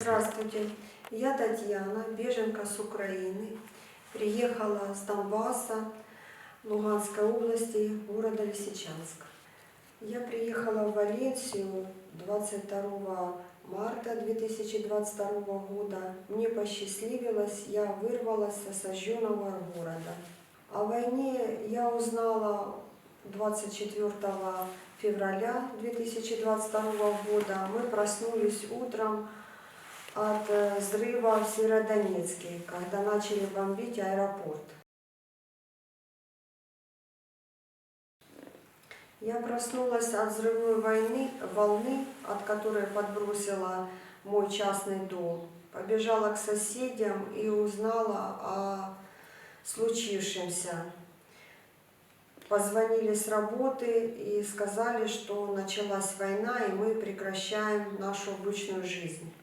Здравствуйте, я Татьяна, беженка с Украины. Приехала с Донбасса, Луганской области, города Лисичанск. Я приехала в Валенсию 22 марта 2022 года. Мне посчастливилось, я вырвалась с осажденного города. О войне я узнала 24 февраля 2022 года. Мы проснулись утром от взрыва в Северодонецке, когда начали бомбить аэропорт. Я проснулась от взрывной волны, от которой подбросила мой частный дом. Побежала к соседям и узнала о случившемся. Позвонили с работы и сказали, что началась война, и мы прекращаем нашу обычную жизнь.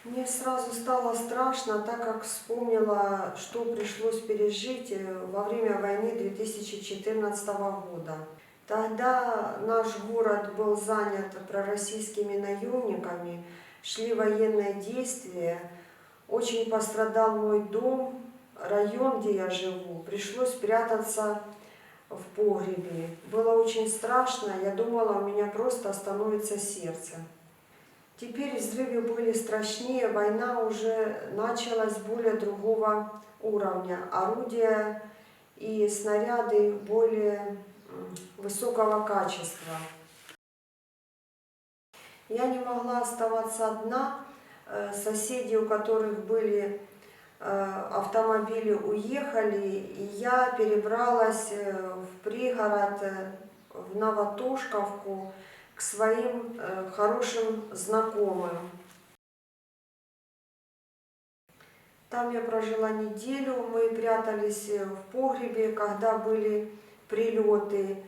Мне сразу стало страшно, так как вспомнила, что пришлось пережить во время войны 2014 года. Тогда наш город был занят пророссийскими наемниками, шли военные действия, очень пострадал мой дом, район, где я живу, пришлось прятаться в погребе. Было очень страшно, я думала, у меня просто остановится сердце. Теперь взрывы были страшнее, война уже началась более другого уровня. Орудия и снаряды более высокого качества. Я не могла оставаться одна. Соседи, у которых были автомобили, уехали, и я перебралась в пригород, в Новотошковку, к своим хорошим знакомым. Там я прожила неделю, мы прятались в погребе, когда были прилеты.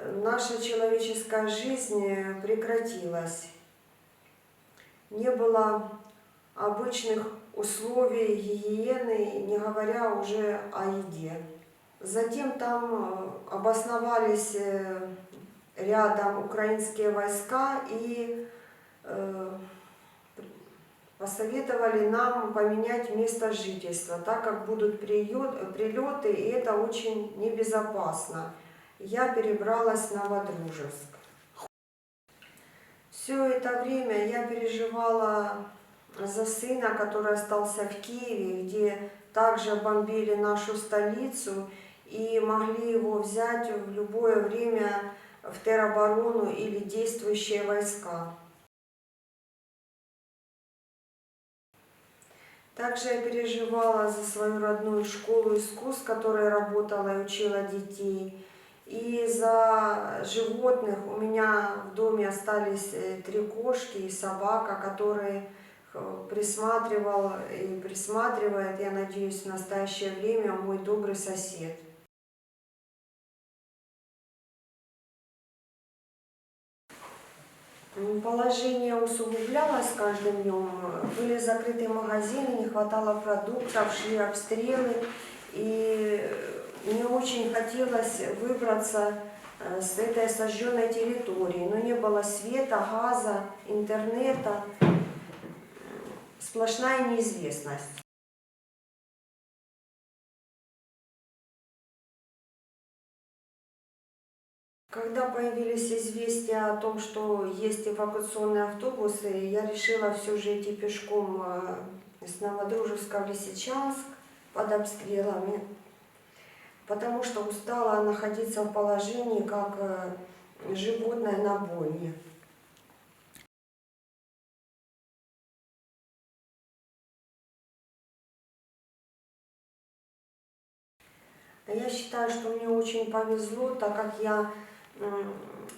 Наша человеческая жизнь прекратилась. Не было обычных условий гигиены, не говоря уже о еде. Затем там обосновались рядом украинские войска и посоветовали нам поменять место жительства, так как будут прилеты, и это очень небезопасно. Я перебралась в Новодружевск. Все это время я переживала за сына, который остался в Киеве, где также бомбили нашу столицу и могли его взять в любое время в тероборону или действующие войска. Также я переживала за свою родную школу искусств, в которой работала и учила детей. И за животных. У меня в доме остались 3 кошки и собака, которые присматривал и присматривает, я надеюсь, в настоящее время мой добрый сосед. Положение усугублялось с каждым днем. Были закрыты магазины, не хватало продуктов, шли обстрелы. И мне очень хотелось выбраться с этой осажденной территории. Но не было света, газа, интернета. Сплошная неизвестность. Когда появились известия о том, что есть эвакуационные автобусы, я решила все же идти пешком с Новодружевска в Лисичанск под обстрелами, потому что устала находиться в положении как животное на бойне. Я считаю, что мне очень повезло, так как я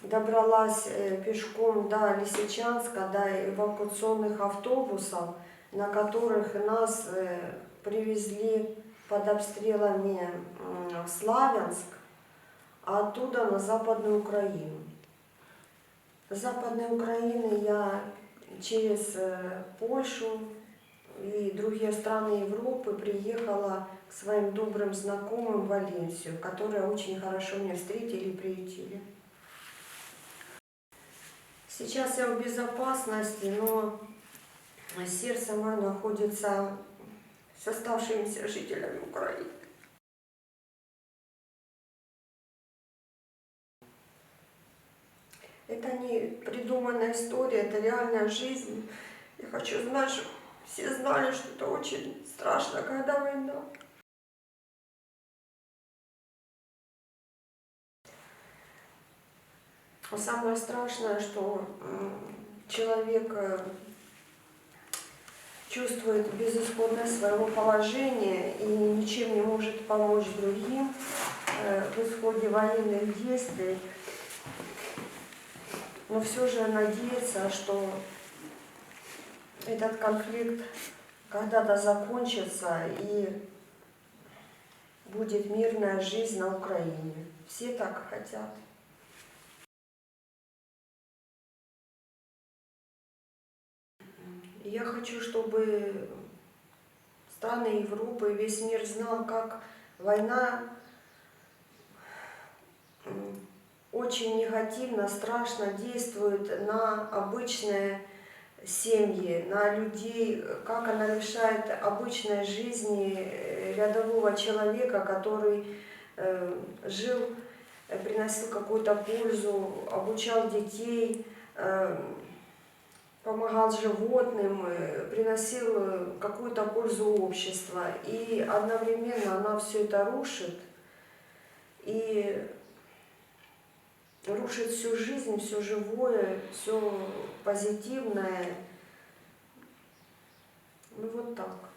добралась пешком до Лисичанска, до эвакуационных автобусов, на которых нас привезли под обстрелами в Славянск, а оттуда на Западную Украину. С Западной Украины я через Польшу и другие страны Европы приехала к своим добрым знакомым в Валенсию, которые очень хорошо меня встретили и приютили. Сейчас я в безопасности, но сердце мое находится с оставшимися жителями Украины. Это не придуманная история, это реальная жизнь. Я хочу знать, чтобы все знали, что это очень страшно, когда война. А самое страшное, что человек чувствует безысходность своего положения и ничем не может помочь другим в исходе военных действий, но все же надеется, что этот конфликт когда-то закончится и будет мирная жизнь на Украине. Все так хотят. И я хочу, чтобы страны Европы и весь мир знал, как война очень негативно, страшно действует на обычные семьи, на людей, как она лишает обычной жизни рядового человека, который жил, приносил какую-то пользу, обучал детей, помогал животным, приносил какую-то пользу обществу. И одновременно она все это рушит. И рушит всю жизнь, все живое, все позитивное. Ну вот так.